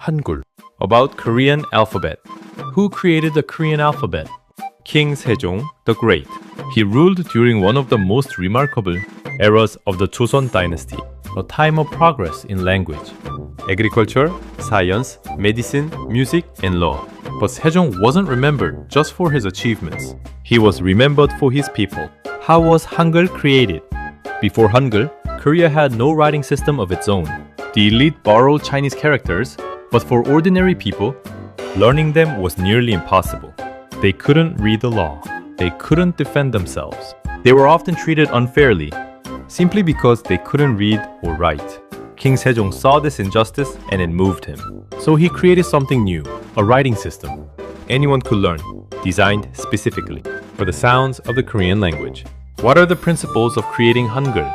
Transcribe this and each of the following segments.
Hangeul. About Korean alphabet. Who created the Korean alphabet? King Sejong the Great. He ruled during one of the most remarkable eras of the Joseon dynasty, a time of progress in language, agriculture, science, medicine, music, and law. But Sejong wasn't remembered just for his achievements. He was remembered for his people. How was Hangul created? Before Hangul, Korea had no writing system of its own. The elite borrowed Chinese characters, but for ordinary people, learning them was nearly impossible. They couldn't read the law. They couldn't defend themselves. They were often treated unfairly, simply because they couldn't read or write. King Sejong saw this injustice and it moved him. So he created something new, a writing system. Anyone could learn, designed specifically for the sounds of the Korean language. What are the principles of creating Hangul?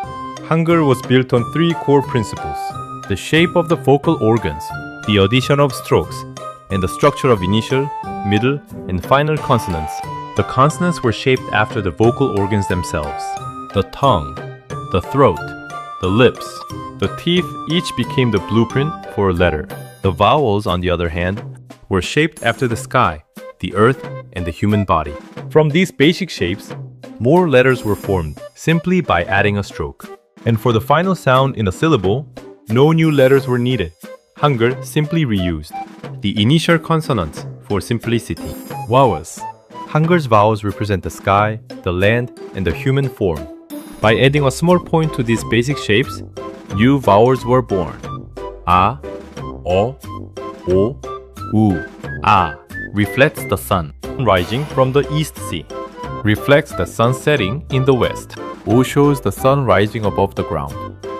Hangul was built on three core principles: the shape of the vocal organs, the addition of strokes, and the structure of initial, middle, and final consonants. The consonants were shaped after the vocal organs themselves. The tongue, the throat, the lips, the teeth each became the blueprint for a letter. The vowels, on the other hand, were shaped after the sky, the earth, and the human body. From these basic shapes, more letters were formed simply by adding a stroke. And for the final sound in a syllable, no new letters were needed. Hangul simply reused the initial consonants for simplicity. Vowels. Hangul's vowels represent the sky, the land, and the human form. By adding a small point to these basic shapes, new vowels were born. A, O, O, U. A reflects the sun rising from the East Sea, reflects the sun setting in the west. O shows the sun rising above the ground,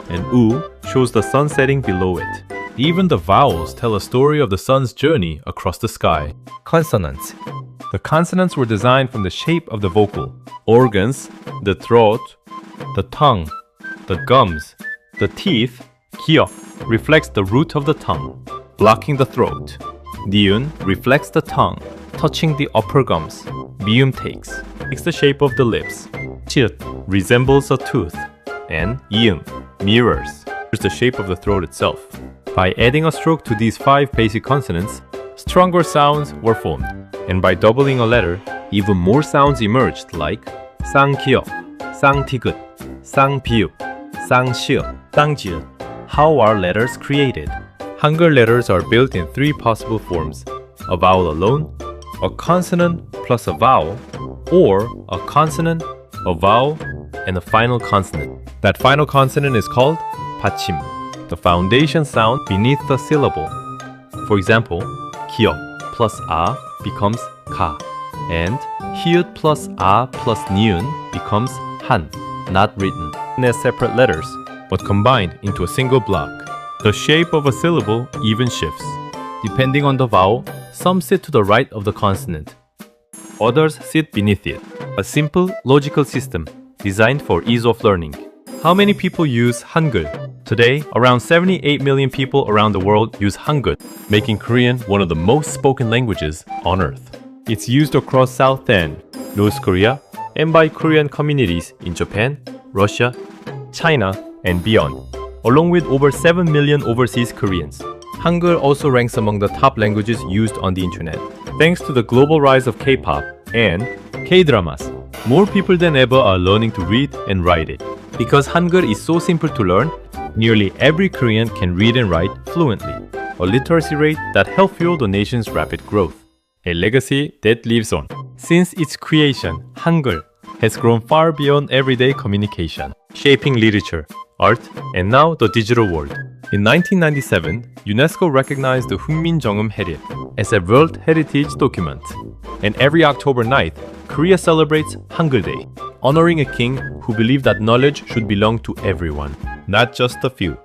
and U shows the sun setting below it. Even the vowels tell a story of the sun's journey across the sky. Consonants. The consonants were designed from the shape of the vocal organs, the throat, the tongue, the gums, the teeth. Kiok reflects the root of the tongue, blocking the throat. Niun reflects the tongue, touching the upper gums. Mium takes the shape of the lips. Chiut resembles a tooth. And ium mirrors the shape of the throat itself. By adding a stroke to these five basic consonants, stronger sounds were formed. And by doubling a letter, even more sounds emerged like 쌍기역, 쌍티귿, 쌍비읍, 쌍시읍, 쌍지읒. How are letters created? Hangul letters are built in three possible forms: a vowel alone, a consonant plus a vowel, or a consonant, a vowel, and a final consonant. That final consonant is called 받침, the foundation sound beneath the syllable. For example, 기역 plus a becomes 가, and 히읗 plus a plus 니은 becomes 한, not written as separate letters, but combined into a single block. The shape of a syllable even shifts. Depending on the vowel, some sit to the right of the consonant. Others sit beneath it. A simple, logical system designed for ease of learning. How many people use Hangul? Today, around 78 million people around the world use Hangul, making Korean one of the most spoken languages on earth. It's used across South and North Korea and by Korean communities in Japan, Russia, China, and beyond, along with over 7 million overseas Koreans. Hangul also ranks among the top languages used on the internet. Thanks to the global rise of K-pop and K-dramas, more people than ever are learning to read and write it. Because Hangul is so simple to learn, nearly every Korean can read and write fluently, a literacy rate that helped fuel the nation's rapid growth. A legacy that lives on. Since its creation, Hangul has grown far beyond everyday communication, shaping literature, art, and now the digital world. In 1997, UNESCO recognized the 훈민정음 해릴 as a World Heritage Document. And every October 9th, Korea celebrates Hangul Day, honoring a king who believed that knowledge should belong to everyone, not just a few.